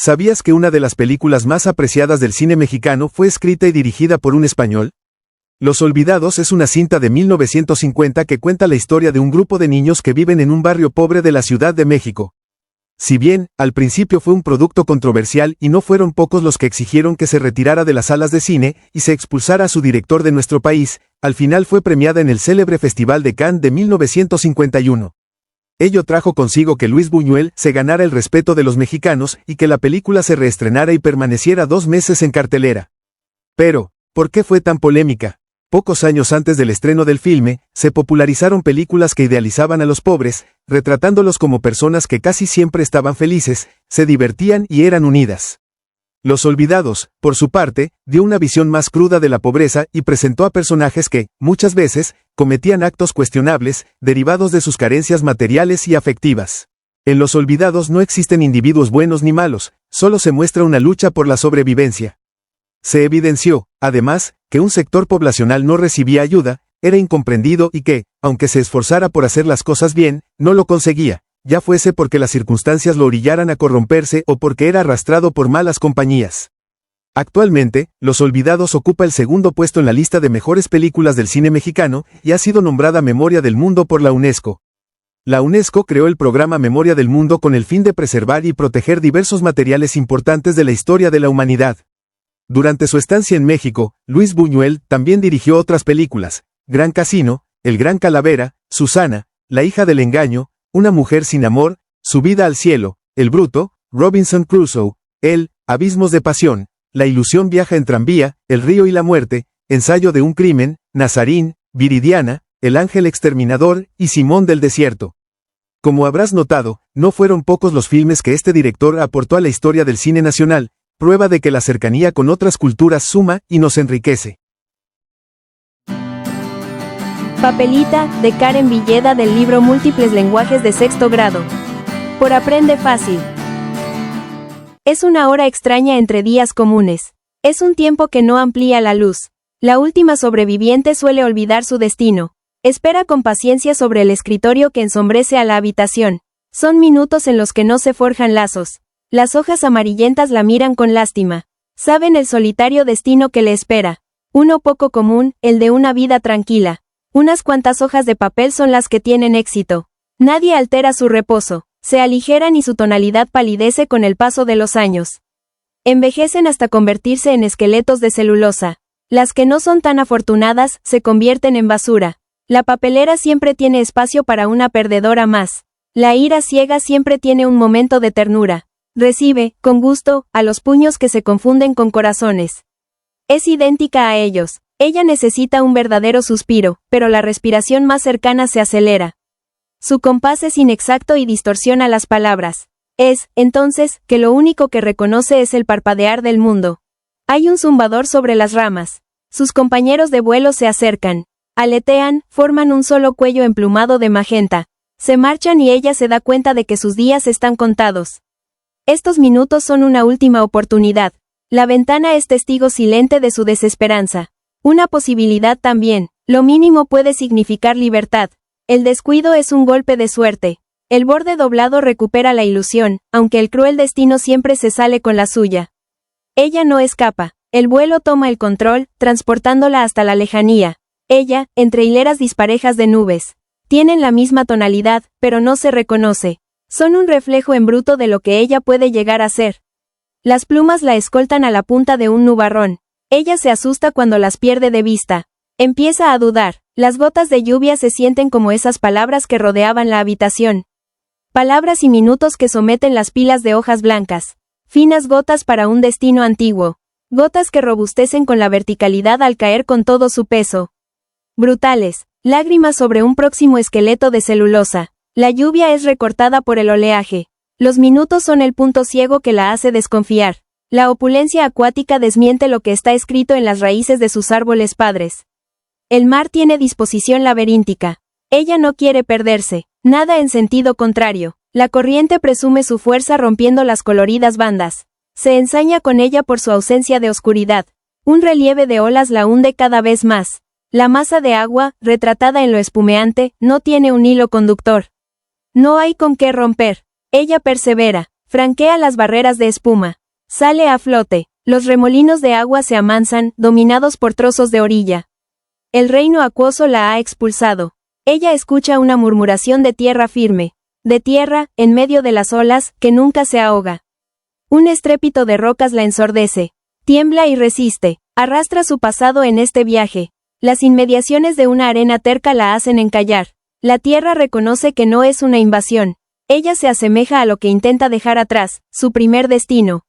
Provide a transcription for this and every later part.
¿Sabías que una de las películas más apreciadas del cine mexicano fue escrita y dirigida por un español? Los Olvidados es una cinta de 1950 que cuenta la historia de un grupo de niños que viven en un barrio pobre de la Ciudad de México. Si bien, al principio fue un producto controversial y no fueron pocos los que exigieron que se retirara de las salas de cine y se expulsara a su director de nuestro país, al final fue premiada en el célebre Festival de Cannes de 1951. Ello trajo consigo que Luis Buñuel se ganara el respeto de los mexicanos y que la película se reestrenara y permaneciera 2 meses en cartelera. Pero, ¿por qué fue tan polémica? Pocos años antes del estreno del filme, se popularizaron películas que idealizaban a los pobres, retratándolos como personas que casi siempre estaban felices, se divertían y eran unidas. Los Olvidados, por su parte, dio una visión más cruda de la pobreza y presentó a personajes que, muchas veces, cometían actos cuestionables, derivados de sus carencias materiales y afectivas. En Los Olvidados no existen individuos buenos ni malos, solo se muestra una lucha por la sobrevivencia. Se evidenció, además, que un sector poblacional no recibía ayuda, era incomprendido y que, aunque se esforzara por hacer las cosas bien, no lo conseguía, ya fuese porque las circunstancias lo orillaran a corromperse o porque era arrastrado por malas compañías. Actualmente, Los Olvidados ocupa el segundo puesto en la lista de mejores películas del cine mexicano y ha sido nombrada Memoria del Mundo por la UNESCO. La UNESCO creó el programa Memoria del Mundo con el fin de preservar y proteger diversos materiales importantes de la historia de la humanidad. Durante su estancia en México, Luis Buñuel también dirigió otras películas: Gran Casino, El Gran Calavera, Susana, La hija del engaño, Una mujer sin amor, Subida al cielo, El bruto, Robinson Crusoe, El, Abismos de pasión, La ilusión viaja en tranvía, El río y la muerte, Ensayo de un crimen, Nazarín, Viridiana, El ángel exterminador y Simón del desierto. Como habrás notado, no fueron pocos los filmes que este director aportó a la historia del cine nacional, prueba de que la cercanía con otras culturas suma y nos enriquece. Papelita, de Karen Villeda, del libro Múltiples lenguajes de sexto grado. Por Aprende Fácil. Es una hora extraña entre días comunes. Es un tiempo que no amplía la luz. La última sobreviviente suele olvidar su destino. Espera con paciencia sobre el escritorio que ensombrece a la habitación. Son minutos en los que no se forjan lazos. Las hojas amarillentas la miran con lástima. Saben el solitario destino que le espera. Uno poco común, el de una vida tranquila. Unas cuantas hojas de papel son las que tienen éxito. Nadie altera su reposo. Se aligeran y su tonalidad palidece con el paso de los años. Envejecen hasta convertirse en esqueletos de celulosa. Las que no son tan afortunadas, se convierten en basura. La papelera siempre tiene espacio para una perdedora más. La ira ciega siempre tiene un momento de ternura. Recibe, con gusto, a los puños que se confunden con corazones. Es idéntica a ellos. Ella necesita un verdadero suspiro, pero la respiración más cercana se acelera. Su compás es inexacto y distorsiona las palabras. Es, entonces, que lo único que reconoce es el parpadear del mundo. Hay un zumbador sobre las ramas. Sus compañeros de vuelo se acercan. Aletean, forman un solo cuello emplumado de magenta. Se marchan y ella se da cuenta de que sus días están contados. Estos minutos son una última oportunidad. La ventana es testigo silente de su desesperanza. Una posibilidad también. Lo mínimo puede significar libertad. El descuido es un golpe de suerte. El borde doblado recupera la ilusión, aunque el cruel destino siempre se sale con la suya. Ella no escapa. El vuelo toma el control, transportándola hasta la lejanía. Ella, entre hileras disparejas de nubes. Tienen la misma tonalidad, pero no se reconoce. Son un reflejo en bruto de lo que ella puede llegar a ser. Las plumas la escoltan a la punta de un nubarrón. Ella se asusta cuando las pierde de vista. Empieza a dudar. Las gotas de lluvia se sienten como esas palabras que rodeaban la habitación. Palabras y minutos que someten las pilas de hojas blancas. Finas gotas para un destino antiguo. Gotas que robustecen con la verticalidad al caer con todo su peso. Brutales. Lágrimas sobre un próximo esqueleto de celulosa. La lluvia es recortada por el oleaje. Los minutos son el punto ciego que la hace desconfiar. La opulencia acuática desmiente lo que está escrito en las raíces de sus árboles padres. El mar tiene disposición laberíntica. Ella no quiere perderse. Nada en sentido contrario. La corriente presume su fuerza rompiendo las coloridas bandas. Se ensaña con ella por su ausencia de oscuridad. Un relieve de olas la hunde cada vez más. La masa de agua, retratada en lo espumeante, no tiene un hilo conductor. No hay con qué romper. Ella persevera. Franquea las barreras de espuma. Sale a flote. Los remolinos de agua se amansan, dominados por trozos de orilla. El reino acuoso la ha expulsado. Ella escucha una murmuración de tierra firme. De tierra, en medio de las olas, que nunca se ahoga. Un estrépito de rocas la ensordece. Tiembla y resiste. Arrastra su pasado en este viaje. Las inmediaciones de una arena terca la hacen encallar. La tierra reconoce que no es una invasión. Ella se asemeja a lo que intenta dejar atrás, su primer destino.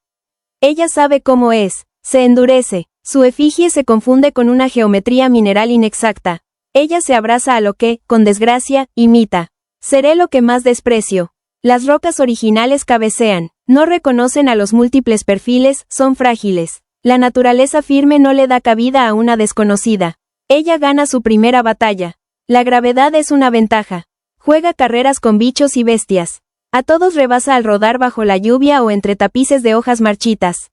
Ella sabe cómo es. Se endurece. Su efigie se confunde con una geometría mineral inexacta. Ella se abraza a lo que, con desgracia, imita. Seré lo que más desprecio. Las rocas originales cabecean. No reconocen a los múltiples perfiles, son frágiles. La naturaleza firme no le da cabida a una desconocida. Ella gana su primera batalla. La gravedad es una ventaja. Juega carreras con bichos y bestias. A todos rebasa al rodar bajo la lluvia o entre tapices de hojas marchitas.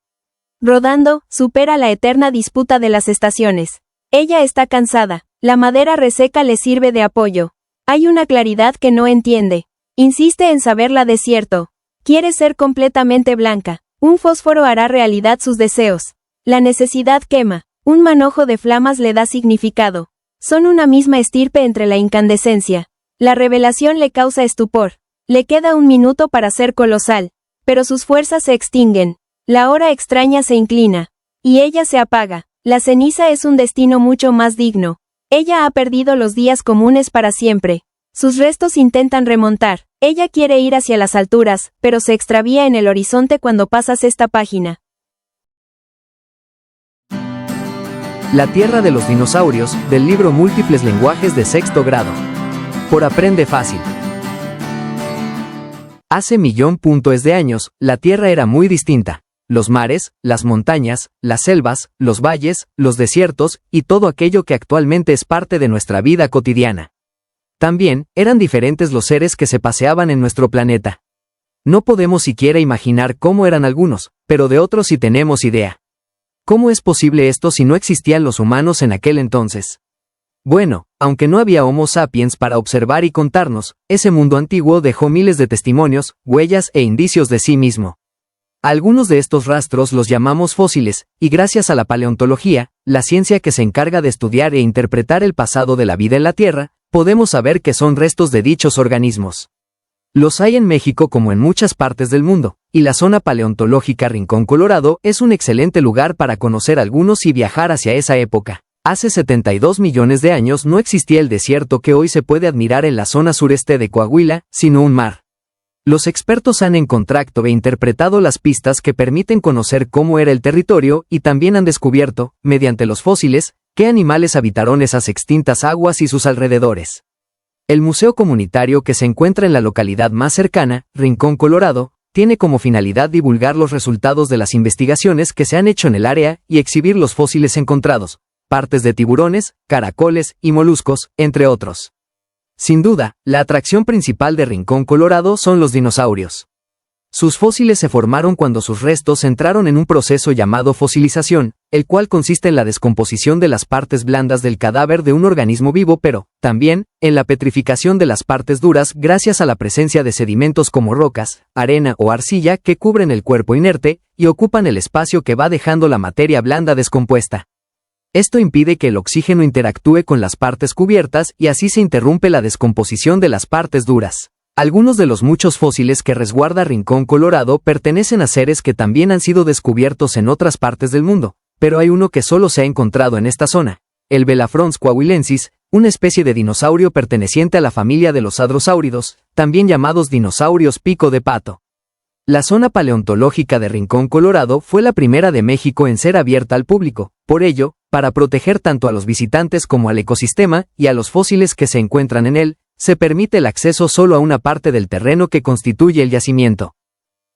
Rodando, supera la eterna disputa de las estaciones. Ella está cansada. La madera reseca le sirve de apoyo. Hay una claridad que no entiende. Insiste en saberla de cierto. Quiere ser completamente blanca. Un fósforo hará realidad sus deseos. La necesidad quema. Un manojo de flamas le da significado. Son una misma estirpe entre la incandescencia. La revelación le causa estupor. Le queda un minuto para ser colosal. Pero sus fuerzas se extinguen. La hora extraña se inclina. Y ella se apaga. La ceniza es un destino mucho más digno. Ella ha perdido los días comunes para siempre. Sus restos intentan remontar. Ella quiere ir hacia las alturas, pero se extravía en el horizonte cuando pasas esta página. La Tierra de los Dinosaurios, del libro Múltiples lenguajes de sexto grado. Por Aprende Fácil. Hace millones de años, la Tierra era muy distinta. Los mares, las montañas, las selvas, los valles, los desiertos, y todo aquello que actualmente es parte de nuestra vida cotidiana. También, eran diferentes los seres que se paseaban en nuestro planeta. No podemos siquiera imaginar cómo eran algunos, pero de otros sí tenemos idea. ¿Cómo es posible esto si no existían los humanos en aquel entonces? Bueno, aunque no había Homo sapiens para observar y contarnos, ese mundo antiguo dejó miles de testimonios, huellas e indicios de sí mismo. Algunos de estos rastros los llamamos fósiles, y gracias a la paleontología, la ciencia que se encarga de estudiar e interpretar el pasado de la vida en la Tierra, podemos saber que son restos de dichos organismos. Los hay en México como en muchas partes del mundo, y la zona paleontológica Rincón Colorado es un excelente lugar para conocer algunos y viajar hacia esa época. Hace 72 millones de años no existía el desierto que hoy se puede admirar en la zona sureste de Coahuila, sino un mar. Los expertos han encontrado e interpretado las pistas que permiten conocer cómo era el territorio y también han descubierto, mediante los fósiles, qué animales habitaron esas extintas aguas y sus alrededores. El museo comunitario que se encuentra en la localidad más cercana, Rincón Colorado, tiene como finalidad divulgar los resultados de las investigaciones que se han hecho en el área y exhibir los fósiles encontrados, partes de tiburones, caracoles y moluscos, entre otros. Sin duda, la atracción principal de Rincón Colorado son los dinosaurios. Sus fósiles se formaron cuando sus restos entraron en un proceso llamado fosilización, el cual consiste en la descomposición de las partes blandas del cadáver de un organismo vivo, pero, también, en la petrificación de las partes duras gracias a la presencia de sedimentos como rocas, arena o arcilla que cubren el cuerpo inerte y ocupan el espacio que va dejando la materia blanda descompuesta. Esto impide que el oxígeno interactúe con las partes cubiertas y así se interrumpe la descomposición de las partes duras. Algunos de los muchos fósiles que resguarda Rincón Colorado pertenecen a seres que también han sido descubiertos en otras partes del mundo, pero hay uno que solo se ha encontrado en esta zona, el Belafrons coahuilensis, una especie de dinosaurio perteneciente a la familia de los hadrosáuridos, también llamados dinosaurios pico de pato. La zona paleontológica de Rincón Colorado fue la primera de México en ser abierta al público, por ello, para proteger tanto a los visitantes como al ecosistema y a los fósiles que se encuentran en él, se permite el acceso solo a una parte del terreno que constituye el yacimiento.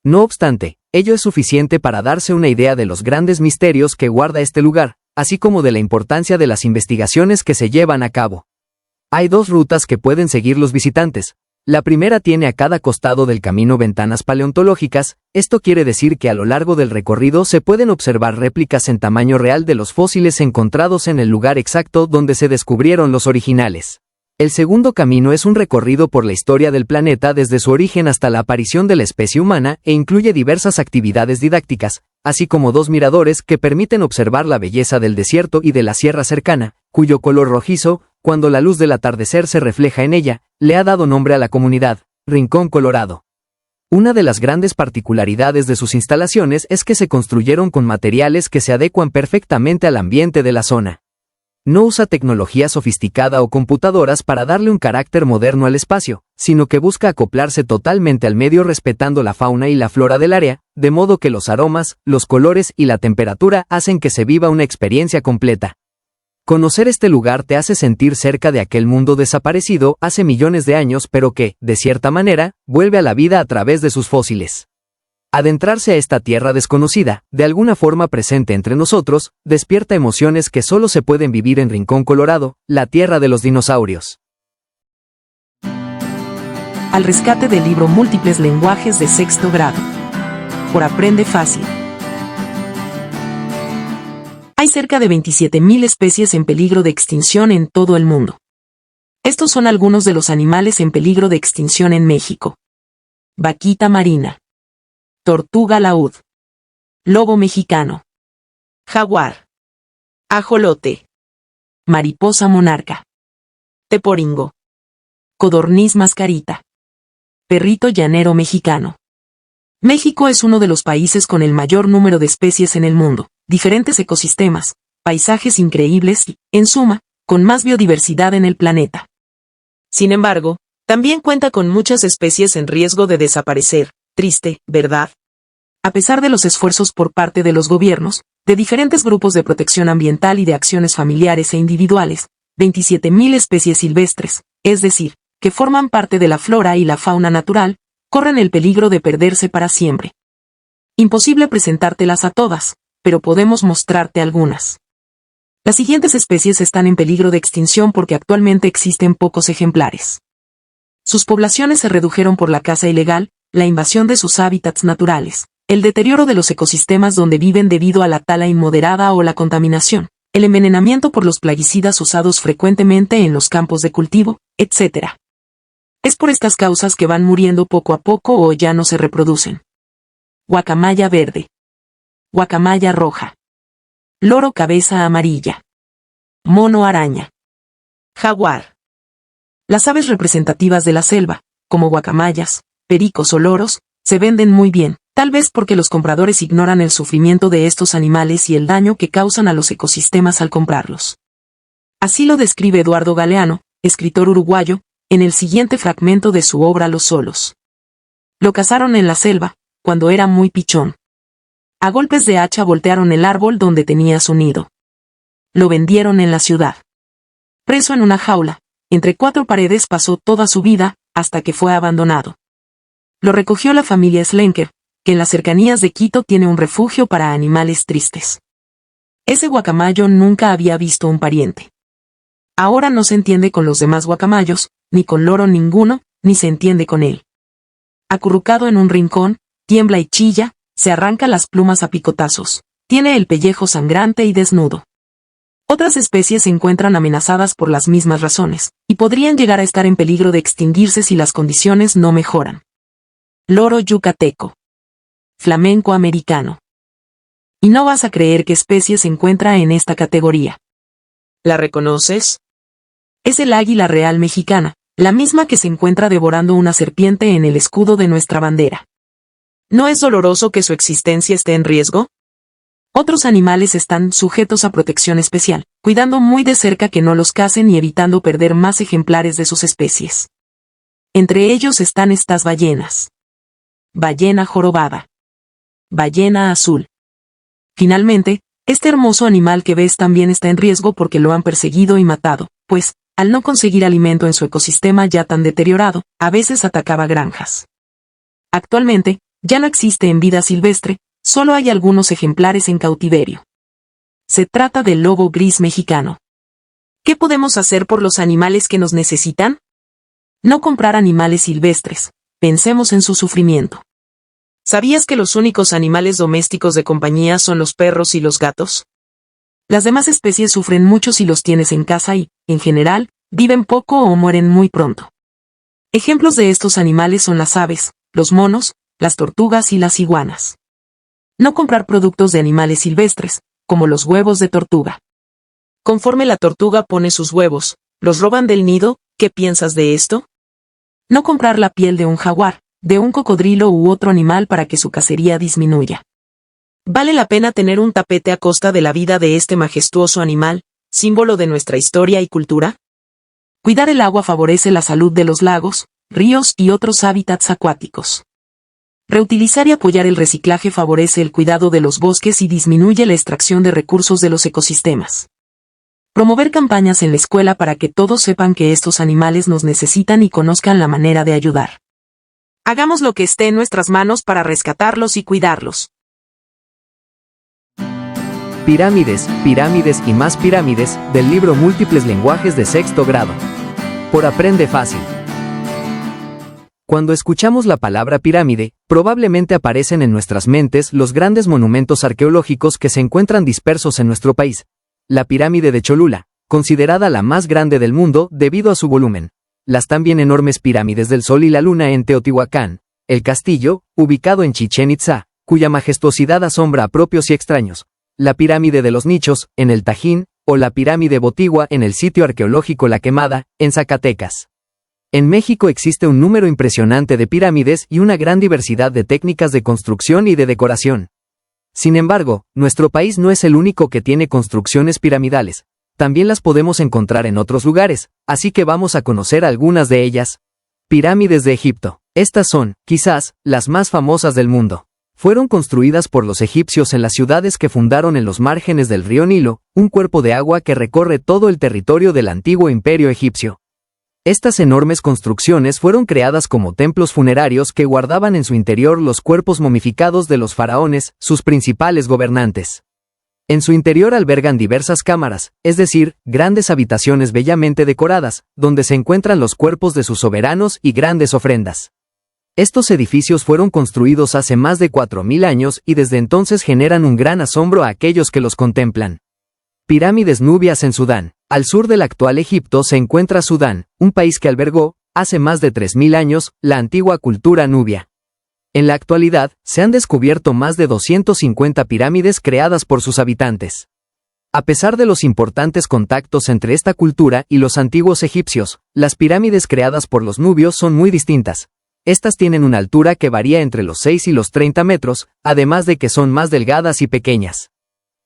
No obstante, ello es suficiente para darse una idea de los grandes misterios que guarda este lugar, así como de la importancia de las investigaciones que se llevan a cabo. Hay dos rutas que pueden seguir los visitantes. La primera tiene a cada costado del camino ventanas paleontológicas, esto quiere decir que a lo largo del recorrido se pueden observar réplicas en tamaño real de los fósiles encontrados en el lugar exacto donde se descubrieron los originales. El segundo camino es un recorrido por la historia del planeta desde su origen hasta la aparición de la especie humana e incluye diversas actividades didácticas, así como 2 miradores que permiten observar la belleza del desierto y de la sierra cercana, cuyo color rojizo, cuando la luz del atardecer se refleja en ella, le ha dado nombre a la comunidad, Rincón Colorado. Una de las grandes particularidades de sus instalaciones es que se construyeron con materiales que se adecuan perfectamente al ambiente de la zona. No usa tecnología sofisticada o computadoras para darle un carácter moderno al espacio, sino que busca acoplarse totalmente al medio respetando la fauna y la flora del área, de modo que los aromas, los colores y la temperatura hacen que se viva una experiencia completa. Conocer este lugar te hace sentir cerca de aquel mundo desaparecido hace millones de años pero que, de cierta manera, vuelve a la vida a través de sus fósiles. Adentrarse a esta tierra desconocida, de alguna forma presente entre nosotros, despierta emociones que solo se pueden vivir en Rincón Colorado, la tierra de los dinosaurios. Al rescate del libro Múltiples lenguajes de sexto grado. Por Aprende Fácil. Hay cerca de 27.000 especies en peligro de extinción en todo el mundo. Estos son algunos de los animales en peligro de extinción en México. Vaquita marina. Tortuga laúd. Lobo mexicano. Jaguar. Ajolote. Mariposa monarca. Teporingo. Codorniz mascarita. Perrito llanero mexicano. México es uno de los países con el mayor número de especies en el mundo, diferentes ecosistemas, paisajes increíbles y, en suma, con más biodiversidad en el planeta. Sin embargo, también cuenta con muchas especies en riesgo de desaparecer. Triste, ¿verdad? A pesar de los esfuerzos por parte de los gobiernos, de diferentes grupos de protección ambiental y de acciones familiares e individuales, 27.000 especies silvestres, es decir, que forman parte de la flora y la fauna natural, corren el peligro de perderse para siempre. Imposible presentártelas a todas, pero podemos mostrarte algunas. Las siguientes especies están en peligro de extinción porque actualmente existen pocos ejemplares. Sus poblaciones se redujeron por la caza ilegal, la invasión de sus hábitats naturales, el deterioro de los ecosistemas donde viven debido a la tala inmoderada o la contaminación, el envenenamiento por los plaguicidas usados frecuentemente en los campos de cultivo, etc. Es por estas causas que van muriendo poco a poco o ya no se reproducen. Guacamaya verde. Guacamaya roja. Loro cabeza amarilla. Mono araña. Jaguar. Las aves representativas de la selva, como guacamayas, pericos o loros, se venden muy bien, tal vez porque los compradores ignoran el sufrimiento de estos animales y el daño que causan a los ecosistemas al comprarlos. Así lo describe Eduardo Galeano, escritor uruguayo, en el siguiente fragmento de su obra Los solos. Lo cazaron en la selva, cuando era muy pichón. A golpes de hacha voltearon el árbol donde tenía su nido. Lo vendieron en la ciudad. Preso en una jaula, entre 4 paredes pasó toda su vida, hasta que fue abandonado. Lo recogió la familia Slenker, que en las cercanías de Quito tiene un refugio para animales tristes. Ese guacamayo nunca había visto un pariente. Ahora no se entiende con los demás guacamayos, ni con loro ninguno, ni se entiende con él. Acurrucado en un rincón, tiembla y chilla, se arranca las plumas a picotazos, tiene el pellejo sangrante y desnudo. Otras especies se encuentran amenazadas por las mismas razones, y podrían llegar a estar en peligro de extinguirse si las condiciones no mejoran. Loro yucateco. Flamenco americano. Y no vas a creer qué especie se encuentra en esta categoría. ¿La reconoces? Es el águila real mexicana, la misma que se encuentra devorando una serpiente en el escudo de nuestra bandera. ¿No es doloroso que su existencia esté en riesgo? Otros animales están sujetos a protección especial, cuidando muy de cerca que no los cacen y evitando perder más ejemplares de sus especies. Entre ellos están estas ballenas. Ballena jorobada. Ballena azul. Finalmente, este hermoso animal que ves también está en riesgo porque lo han perseguido y matado, pues, al no conseguir alimento en su ecosistema ya tan deteriorado, a veces atacaba granjas. Actualmente, ya no existe en vida silvestre, solo hay algunos ejemplares en cautiverio. Se trata del lobo gris mexicano. ¿Qué podemos hacer por los animales que nos necesitan? No comprar animales silvestres, pensemos en su sufrimiento. ¿Sabías que los únicos animales domésticos de compañía son los perros y los gatos? Las demás especies sufren mucho si los tienes en casa y, en general, Viven poco o mueren muy pronto. Ejemplos de estos animales son las aves, los monos, las tortugas y las iguanas. No comprar productos de animales silvestres, como los huevos de tortuga. Conforme la tortuga pone sus huevos, ¿los roban del nido? ¿Qué piensas de esto? No comprar la piel de un jaguar, de un cocodrilo u otro animal para que su cacería disminuya. ¿Vale la pena tener un tapete a costa de la vida de este majestuoso animal, símbolo de nuestra historia y cultura? Cuidar el agua favorece la salud de los lagos, ríos y otros hábitats acuáticos. Reutilizar y apoyar el reciclaje favorece el cuidado de los bosques y disminuye la extracción de recursos de los ecosistemas. Promover campañas en la escuela para que todos sepan que estos animales nos necesitan y conozcan la manera de ayudar. Hagamos lo que esté en nuestras manos para rescatarlos y cuidarlos. Pirámides, pirámides y más pirámides, del libro Múltiples lenguajes de sexto grado. Por Aprende Fácil. Cuando escuchamos la palabra pirámide, probablemente aparecen en nuestras mentes los grandes monumentos arqueológicos que se encuentran dispersos en nuestro país. La pirámide de Cholula, considerada la más grande del mundo debido a su volumen. Las también enormes pirámides del Sol y la Luna en Teotihuacán. El castillo, ubicado en Chichén Itzá, cuya majestuosidad asombra a propios y extraños. La pirámide de los Nichos, en el Tajín, o la pirámide Botigua en el sitio arqueológico La Quemada, en Zacatecas. En México existe un número impresionante de pirámides y una gran diversidad de técnicas de construcción y de decoración. Sin embargo, nuestro país no es el único que tiene construcciones piramidales. También las podemos encontrar en otros lugares, así que vamos a conocer algunas de ellas. Pirámides de Egipto. Estas son, quizás, las más famosas del mundo. Fueron construidas por los egipcios en las ciudades que fundaron en los márgenes del río Nilo, un cuerpo de agua que recorre todo el territorio del antiguo imperio egipcio. Estas enormes construcciones fueron creadas como templos funerarios que guardaban en su interior los cuerpos momificados de los faraones, sus principales gobernantes. En su interior albergan diversas cámaras, es decir, grandes habitaciones bellamente decoradas, donde se encuentran los cuerpos de sus soberanos y grandes ofrendas. Estos edificios fueron construidos hace más de 4000 años y desde entonces generan un gran asombro a aquellos que los contemplan. Pirámides nubias en Sudán. Al sur del actual Egipto se encuentra Sudán, un país que albergó, hace más de 3000 años, la antigua cultura nubia. En la actualidad, se han descubierto más de 250 pirámides creadas por sus habitantes. A pesar de los importantes contactos entre esta cultura y los antiguos egipcios, las pirámides creadas por los nubios son muy distintas. Estas tienen una altura que varía entre los 6 y los 30 metros, además de que son más delgadas y pequeñas.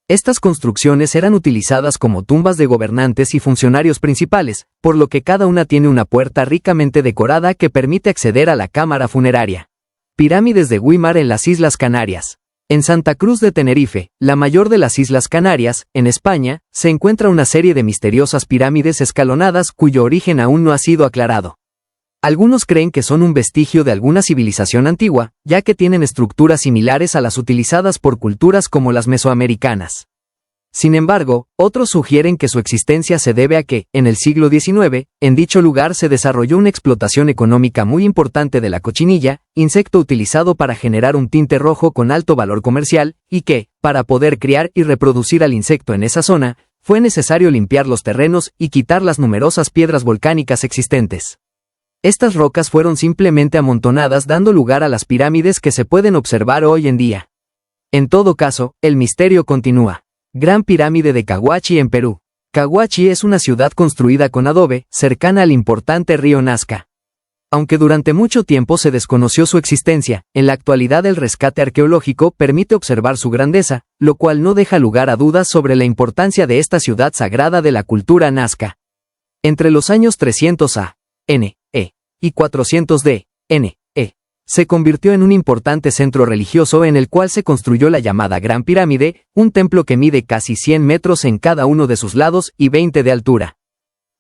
Estas construcciones eran utilizadas como tumbas de gobernantes y funcionarios principales, por lo que cada una tiene una puerta ricamente decorada que permite acceder a la cámara funeraria. Pirámides de Güímar en las Islas Canarias. En Santa Cruz de Tenerife, la mayor de las Islas Canarias, en España, se encuentra una serie de misteriosas pirámides escalonadas cuyo origen aún no ha sido aclarado. Algunos creen que son un vestigio de alguna civilización antigua, ya que tienen estructuras similares a las utilizadas por culturas como las mesoamericanas. Sin embargo, otros sugieren que su existencia se debe a que, en el siglo XIX, en dicho lugar se desarrolló una explotación económica muy importante de la cochinilla, insecto utilizado para generar un tinte rojo con alto valor comercial, y que, para poder criar y reproducir al insecto en esa zona, fue necesario limpiar los terrenos y quitar las numerosas piedras volcánicas existentes. Estas rocas fueron simplemente amontonadas dando lugar a las pirámides que se pueden observar hoy en día. En todo caso, el misterio continúa. Gran Pirámide de Cahuachi en Perú. Cahuachi es una ciudad construida con adobe, cercana al importante río Nazca. Aunque durante mucho tiempo se desconoció su existencia, en la actualidad el rescate arqueológico permite observar su grandeza, lo cual no deja lugar a dudas sobre la importancia de esta ciudad sagrada de la cultura nazca. Entre los años 300 a.N. y 400 d.N.E. se convirtió en un importante centro religioso en el cual se construyó la llamada Gran Pirámide, un templo que mide casi 100 metros en cada uno de sus lados y 20 de altura.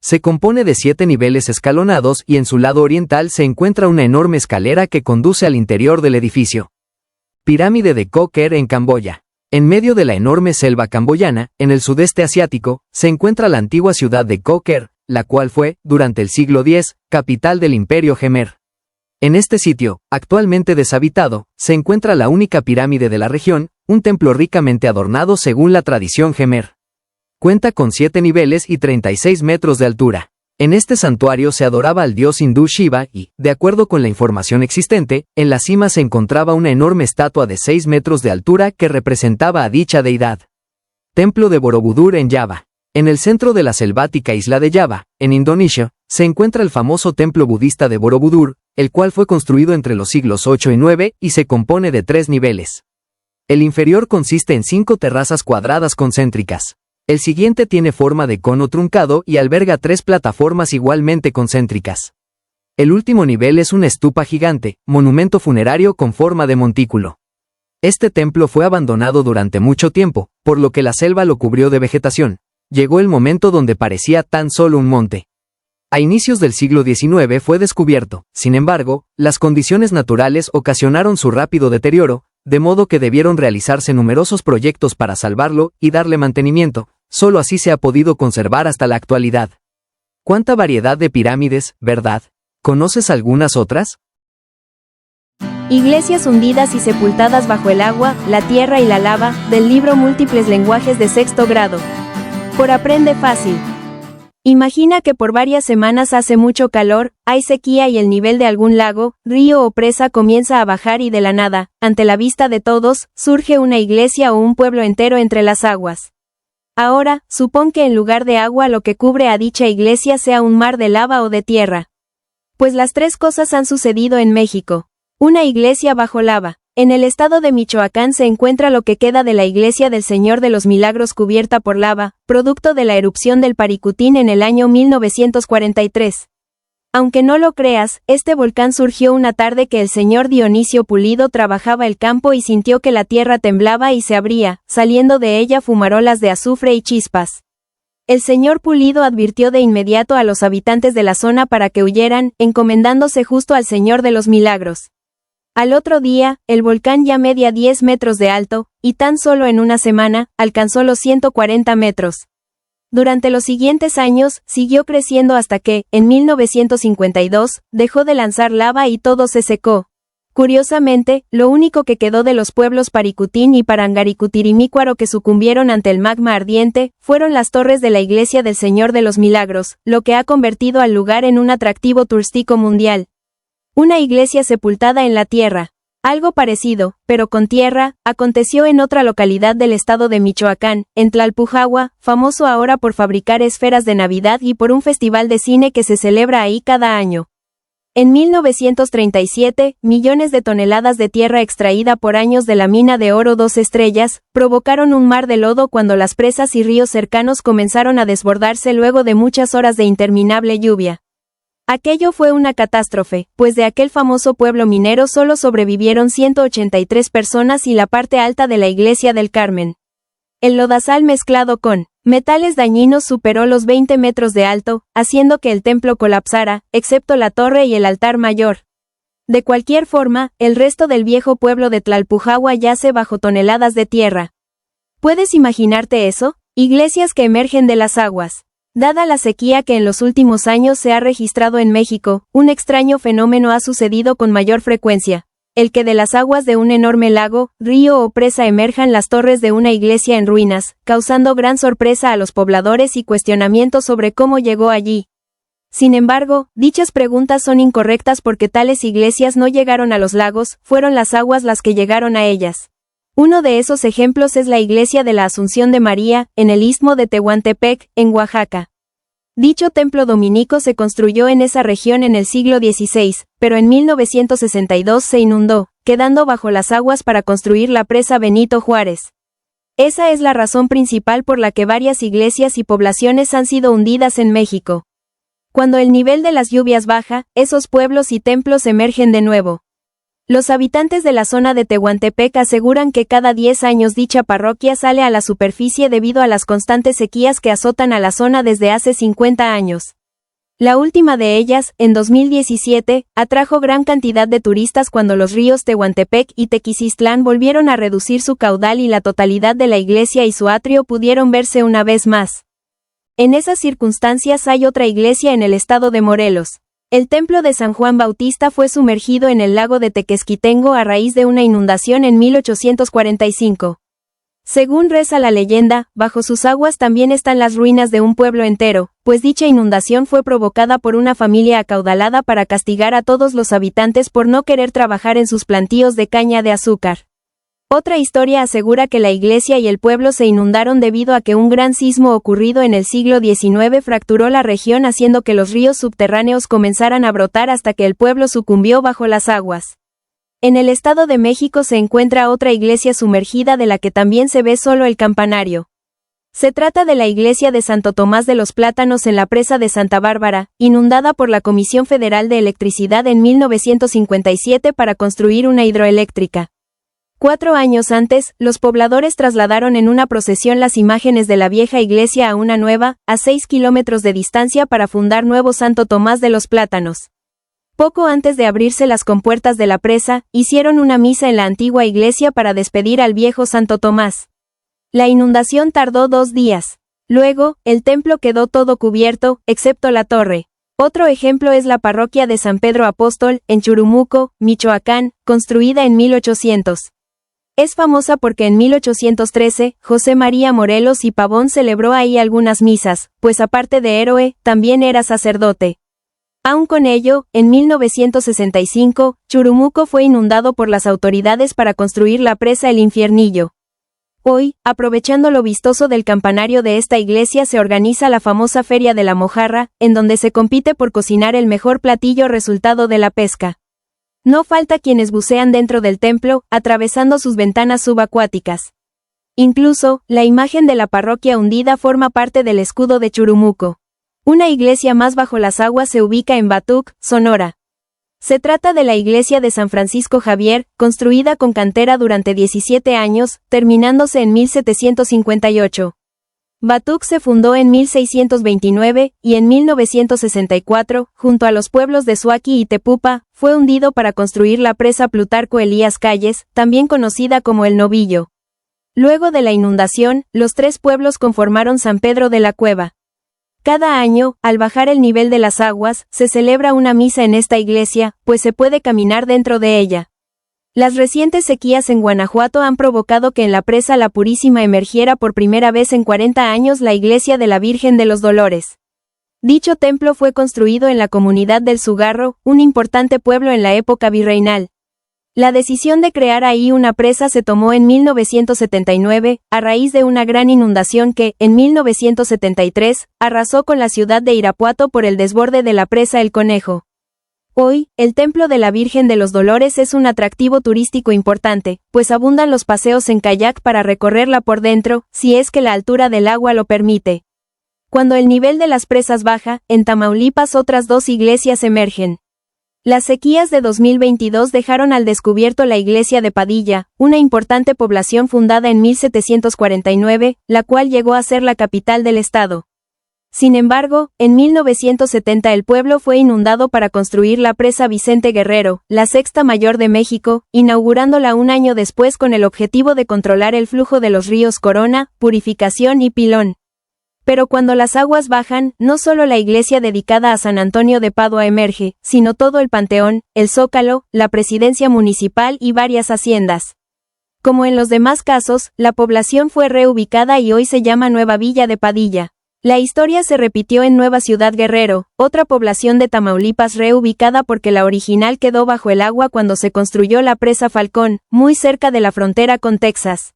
Se compone de 7 niveles escalonados y en su lado oriental se encuentra una enorme escalera que conduce al interior del edificio. Pirámide de Ko Ker en Camboya. En medio de la enorme selva camboyana, en el sudeste asiático, se encuentra la antigua ciudad de Ko Ker, la cual fue, durante el siglo X, capital del Imperio Jemer. En este sitio, actualmente deshabitado, se encuentra la única pirámide de la región, un templo ricamente adornado según la tradición Jemer. Cuenta con 7 niveles y 36 metros de altura. En este santuario se adoraba al dios hindú Shiva y, de acuerdo con la información existente, en la cima se encontraba una enorme estatua de 6 metros de altura que representaba a dicha deidad. Templo de Borobudur en Java. En el centro de la selvática isla de Java, en Indonesia, se encuentra el famoso templo budista de Borobudur, el cual fue construido entre los siglos 8 y 9 y se compone de 3 niveles. El inferior consiste en 5 terrazas cuadradas concéntricas. El siguiente tiene forma de cono truncado y alberga 3 plataformas igualmente concéntricas. El último nivel es una estupa gigante, monumento funerario con forma de montículo. Este templo fue abandonado durante mucho tiempo, por lo que la selva lo cubrió de vegetación. Llegó el momento donde parecía tan solo un monte. A inicios del siglo XIX fue descubierto, sin embargo, las condiciones naturales ocasionaron su rápido deterioro, de modo que debieron realizarse numerosos proyectos para salvarlo y darle mantenimiento. Solo así se ha podido conservar hasta la actualidad. ¿Cuánta variedad de pirámides, verdad? ¿Conoces algunas otras? Iglesias hundidas y sepultadas bajo el agua, la tierra y la lava, del libro Múltiples lenguajes de sexto grado. Por Aprende Fácil. Imagina que por varias semanas hace mucho calor, hay sequía y el nivel de algún lago, río o presa comienza a bajar y de la nada, ante la vista de todos, surge una iglesia o un pueblo entero entre las aguas. Ahora, supón que en lugar de agua lo que cubre a dicha iglesia sea un mar de lava o de tierra. Pues las 3 cosas han sucedido en México. Una iglesia bajo lava. En el estado de Michoacán se encuentra lo que queda de la iglesia del Señor de los Milagros cubierta por lava, producto de la erupción del Paricutín en el año 1943. Aunque no lo creas, este volcán surgió una tarde que el señor Dionisio Pulido trabajaba el campo y sintió que la tierra temblaba y se abría, saliendo de ella fumarolas de azufre y chispas. El señor Pulido advirtió de inmediato a los habitantes de la zona para que huyeran, encomendándose justo al Señor de los Milagros. Al otro día, el volcán ya medía 10 metros de alto, y tan solo en una semana, alcanzó los 140 metros. Durante los siguientes años, siguió creciendo hasta que, en 1952, dejó de lanzar lava y todo se secó. Curiosamente, lo único que quedó de los pueblos Paricutín y Parangaricutirimícuaro que sucumbieron ante el magma ardiente, fueron las torres de la iglesia del Señor de los Milagros, lo que ha convertido al lugar en un atractivo turístico mundial. Una iglesia sepultada en la tierra. Algo parecido, pero con tierra, aconteció en otra localidad del estado de Michoacán, en Tlalpujahua, famoso ahora por fabricar esferas de Navidad y por un festival de cine que se celebra ahí cada año. En 1937, millones de toneladas de tierra extraída por años de la mina de oro 2 estrellas, provocaron un mar de lodo cuando las presas y ríos cercanos comenzaron a desbordarse luego de muchas horas de interminable lluvia. Aquello fue una catástrofe, pues de aquel famoso pueblo minero solo sobrevivieron 183 personas y la parte alta de la iglesia del Carmen. El lodazal mezclado con metales dañinos superó los 20 metros de alto, haciendo que el templo colapsara, excepto la torre y el altar mayor. De cualquier forma, el resto del viejo pueblo de Tlalpujahua yace bajo toneladas de tierra. ¿Puedes imaginarte eso? Iglesias que emergen de las aguas. Dada la sequía que en los últimos años se ha registrado en México, un extraño fenómeno ha sucedido con mayor frecuencia. El que de las aguas de un enorme lago, río o presa emerjan las torres de una iglesia en ruinas, causando gran sorpresa a los pobladores y cuestionamientos sobre cómo llegó allí. Sin embargo, dichas preguntas son incorrectas porque tales iglesias no llegaron a los lagos, fueron las aguas las que llegaron a ellas. Uno de esos ejemplos es la iglesia de la Asunción de María, en el istmo de Tehuantepec, en Oaxaca. Dicho templo dominico se construyó en esa región en el siglo XVI, pero en 1962 se inundó, quedando bajo las aguas para construir la presa Benito Juárez. Esa es la razón principal por la que varias iglesias y poblaciones han sido hundidas en México. Cuando el nivel de las lluvias baja, esos pueblos y templos emergen de nuevo. Los habitantes de la zona de Tehuantepec aseguran que cada 10 años dicha parroquia sale a la superficie debido a las constantes sequías que azotan a la zona desde hace 50 años. La última de ellas, en 2017, atrajo gran cantidad de turistas cuando los ríos Tehuantepec y Tequisistlán volvieron a reducir su caudal y la totalidad de la iglesia y su atrio pudieron verse una vez más. En esas circunstancias hay otra iglesia en el estado de Morelos. El templo de San Juan Bautista fue sumergido en el lago de Tequesquitengo a raíz de una inundación en 1845. Según reza la leyenda, bajo sus aguas también están las ruinas de un pueblo entero, pues dicha inundación fue provocada por una familia acaudalada para castigar a todos los habitantes por no querer trabajar en sus plantíos de caña de azúcar. Otra historia asegura que la iglesia y el pueblo se inundaron debido a que un gran sismo ocurrido en el siglo XIX fracturó la región haciendo que los ríos subterráneos comenzaran a brotar hasta que el pueblo sucumbió bajo las aguas. En el Estado de México se encuentra otra iglesia sumergida de la que también se ve solo el campanario. Se trata de la iglesia de Santo Tomás de los Plátanos en la presa de Santa Bárbara, inundada por la Comisión Federal de Electricidad en 1957 para construir una hidroeléctrica. 4 años antes, los pobladores trasladaron en una procesión las imágenes de la vieja iglesia a una nueva, a 6 kilómetros de distancia para fundar nuevo Santo Tomás de los Plátanos. Poco antes de abrirse las compuertas de la presa, hicieron una misa en la antigua iglesia para despedir al viejo Santo Tomás. La inundación tardó 2 días. Luego, el templo quedó todo cubierto, excepto la torre. Otro ejemplo es la parroquia de San Pedro Apóstol, en Churumuco, Michoacán, construida en 1800. Es famosa porque en 1813, José María Morelos y Pavón celebró ahí algunas misas, pues aparte de héroe, también era sacerdote. Aun con ello, en 1965, Churumuco fue inundado por las autoridades para construir la presa El Infiernillo. Hoy, aprovechando lo vistoso del campanario de esta iglesia se organiza la famosa Feria de la Mojarra, en donde se compite por cocinar el mejor platillo resultado de la pesca. No falta quienes bucean dentro del templo, atravesando sus ventanas subacuáticas. Incluso, la imagen de la parroquia hundida forma parte del escudo de Churumuco. Una iglesia más bajo las aguas se ubica en Batuc, Sonora. Se trata de la iglesia de San Francisco Javier, construida con cantera durante 17 años, terminándose en 1758. Batuc se fundó en 1629, y en 1964, junto a los pueblos de Suaqui y Tepupa, fue hundido para construir la presa Plutarco Elías Calles, también conocida como El Novillo. Luego de la inundación, los 3 pueblos conformaron San Pedro de la Cueva. Cada año, al bajar el nivel de las aguas, se celebra una misa en esta iglesia, pues se puede caminar dentro de ella. Las recientes sequías en Guanajuato han provocado que en la presa La Purísima emergiera por primera vez en 40 años la iglesia de la Virgen de los Dolores. Dicho templo fue construido en la comunidad del Sugarro, un importante pueblo en la época virreinal. La decisión de crear ahí una presa se tomó en 1979, a raíz de una gran inundación que, en 1973, arrasó con la ciudad de Irapuato por el desborde de la presa El Conejo. Hoy, el Templo de la Virgen de los Dolores es un atractivo turístico importante, pues abundan los paseos en kayak para recorrerla por dentro, si es que la altura del agua lo permite. Cuando el nivel de las presas baja, en Tamaulipas otras 2 iglesias emergen. Las sequías de 2022 dejaron al descubierto la iglesia de Padilla, una importante población fundada en 1749, la cual llegó a ser la capital del estado. Sin embargo, en 1970 el pueblo fue inundado para construir la presa Vicente Guerrero, la 6ª mayor de México, inaugurándola un año después con el objetivo de controlar el flujo de los ríos Corona, Purificación y Pilón. Pero cuando las aguas bajan, no solo la iglesia dedicada a San Antonio de Padua emerge, sino todo el panteón, el zócalo, la presidencia municipal y varias haciendas. Como en los demás casos, la población fue reubicada y hoy se llama Nueva Villa de Padilla. La historia se repitió en Nueva Ciudad Guerrero, otra población de Tamaulipas reubicada porque la original quedó bajo el agua cuando se construyó la presa Falcón, muy cerca de la frontera con Texas.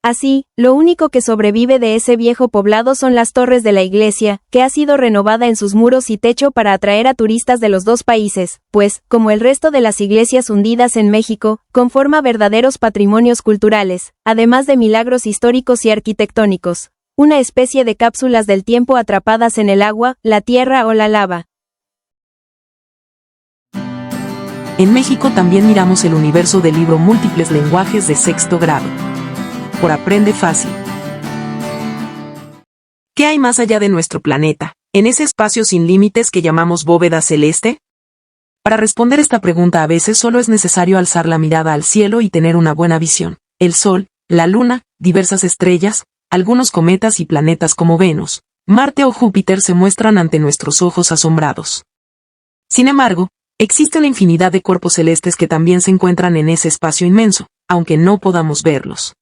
Así, lo único que sobrevive de ese viejo poblado son las torres de la iglesia, que ha sido renovada en sus muros y techo para atraer a turistas de los 2 países, pues, como el resto de las iglesias hundidas en México, conforma verdaderos patrimonios culturales, además de milagros históricos y arquitectónicos. Una especie de cápsulas del tiempo atrapadas en el agua, la tierra o la lava. En México también miramos el universo del libro Múltiples lenguajes de sexto grado. Por Aprende Fácil. ¿Qué hay más allá de nuestro planeta, en ese espacio sin límites que llamamos bóveda celeste? Para responder esta pregunta a veces solo es necesario alzar la mirada al cielo y tener una buena visión. El Sol, la Luna, diversas estrellas, algunos cometas y planetas como Venus, Marte o Júpiter se muestran ante nuestros ojos asombrados. Sin embargo, existe una infinidad de cuerpos celestes que también se encuentran en ese espacio inmenso, aunque no podamos verlos.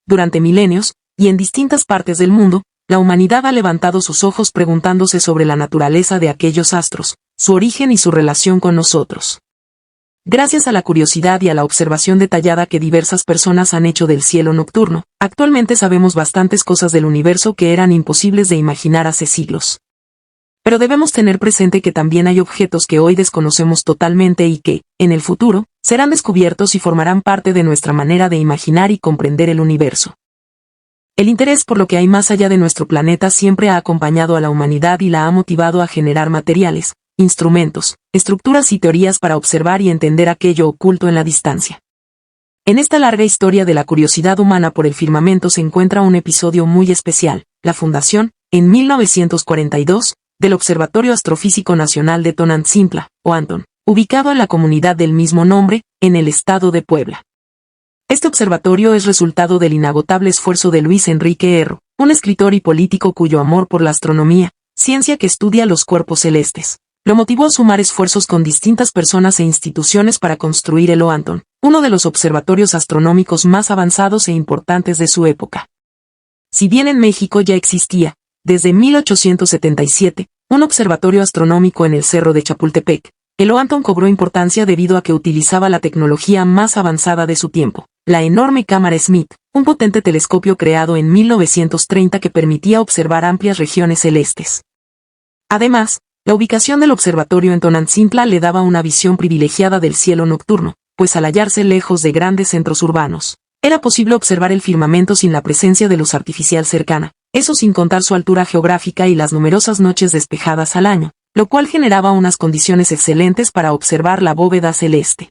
durante milenios, y en distintas partes del mundo, la humanidad ha levantado sus ojos preguntándose sobre la naturaleza de aquellos astros, su origen y su relación con nosotros. Gracias a la curiosidad y a la observación detallada que diversas personas han hecho del cielo nocturno, actualmente sabemos bastantes cosas del universo que eran imposibles de imaginar hace siglos. Pero debemos tener presente que también hay objetos que hoy desconocemos totalmente y que, en el futuro, serán descubiertos y formarán parte de nuestra manera de imaginar y comprender el universo. El interés por lo que hay más allá de nuestro planeta siempre ha acompañado a la humanidad y la ha motivado a generar materiales, instrumentos, estructuras y teorías para observar y entender aquello oculto en la distancia. En esta larga historia de la curiosidad humana por el firmamento se encuentra un episodio muy especial, la fundación, en 1942, del Observatorio Astrofísico Nacional de Tonantzintla, o Antón, ubicado en la comunidad del mismo nombre, en el estado de Puebla. Este observatorio es resultado del inagotable esfuerzo de Luis Enrique Erro, un escritor y político cuyo amor por la astronomía, ciencia que estudia los cuerpos celestes, lo motivó a sumar esfuerzos con distintas personas e instituciones para construir el OANTON, uno de los observatorios astronómicos más avanzados e importantes de su época. Si bien en México ya existía, desde 1877, un observatorio astronómico en el Cerro de Chapultepec, el OANTON cobró importancia debido a que utilizaba la tecnología más avanzada de su tiempo, la enorme cámara Smith, un potente telescopio creado en 1930 que permitía observar amplias regiones celestes. Además, la ubicación del observatorio en Tonantzintla le daba una visión privilegiada del cielo nocturno, pues al hallarse lejos de grandes centros urbanos, era posible observar el firmamento sin la presencia de luz artificial cercana, eso sin contar su altura geográfica y las numerosas noches despejadas al año, lo cual generaba unas condiciones excelentes para observar la bóveda celeste.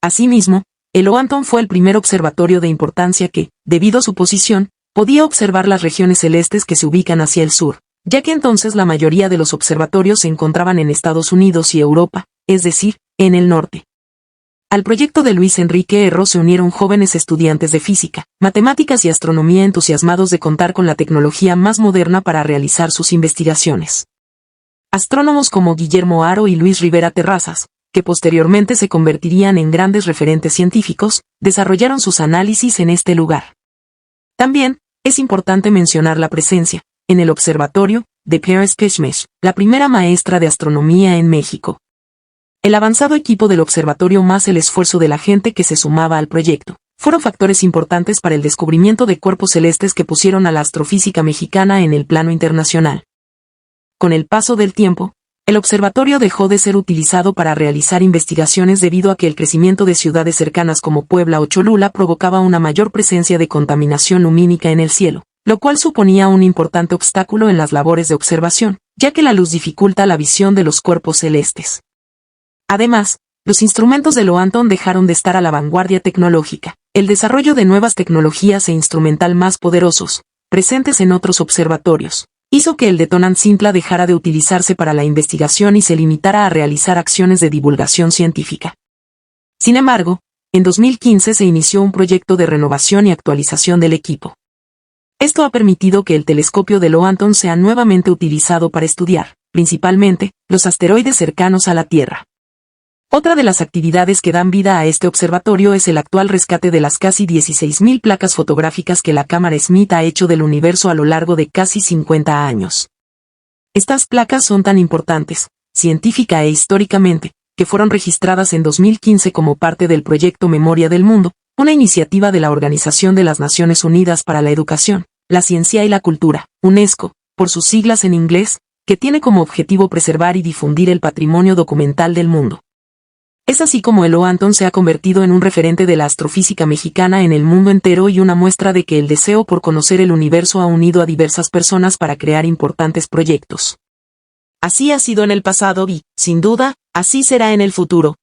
Asimismo, el OANTON fue el primer observatorio de importancia que, debido a su posición, podía observar las regiones celestes que se ubican hacia el sur, ya que entonces la mayoría de los observatorios se encontraban en Estados Unidos y Europa, es decir, en el norte. Al proyecto de Luis Enrique Erro se unieron jóvenes estudiantes de física, matemáticas y astronomía entusiasmados de contar con la tecnología más moderna para realizar sus investigaciones. Astrónomos como Guillermo Haro y Luis Rivera Terrazas, que posteriormente se convertirían en grandes referentes científicos, desarrollaron sus análisis en este lugar. También, es importante mencionar la presencia, en el observatorio, de Pérez Keshmesh, la primera maestra de astronomía en México. El avanzado equipo del observatorio más el esfuerzo de la gente que se sumaba al proyecto, fueron factores importantes para el descubrimiento de cuerpos celestes que pusieron a la astrofísica mexicana en el plano internacional. Con el paso del tiempo, el observatorio dejó de ser utilizado para realizar investigaciones debido a que el crecimiento de ciudades cercanas como Puebla o Cholula provocaba una mayor presencia de contaminación lumínica en el cielo, lo cual suponía un importante obstáculo en las labores de observación, ya que la luz dificulta la visión de los cuerpos celestes. Además, los instrumentos del OANTON dejaron de estar a la vanguardia tecnológica, el desarrollo de nuevas tecnologías e instrumental más poderosos, presentes en otros observatorios, hizo que el de Tonantzintla dejara de utilizarse para la investigación y se limitara a realizar acciones de divulgación científica. Sin embargo, en 2015 se inició un proyecto de renovación y actualización del equipo. Esto ha permitido que el telescopio del OANTON sea nuevamente utilizado para estudiar, principalmente, los asteroides cercanos a la Tierra. Otra de las actividades que dan vida a este observatorio es el actual rescate de las casi 16.000 placas fotográficas que la cámara Smith ha hecho del universo a lo largo de casi 50 años. Estas placas son tan importantes, científica e históricamente, que fueron registradas en 2015 como parte del proyecto Memoria del Mundo, una iniciativa de la Organización de las Naciones Unidas para la Educación, la Ciencia y la Cultura, UNESCO, por sus siglas en inglés, que tiene como objetivo preservar y difundir el patrimonio documental del mundo. Es así como el OANTON se ha convertido en un referente de la astrofísica mexicana en el mundo entero y una muestra de que el deseo por conocer el universo ha unido a diversas personas para crear importantes proyectos. Así ha sido en el pasado y, sin duda, así será en el futuro.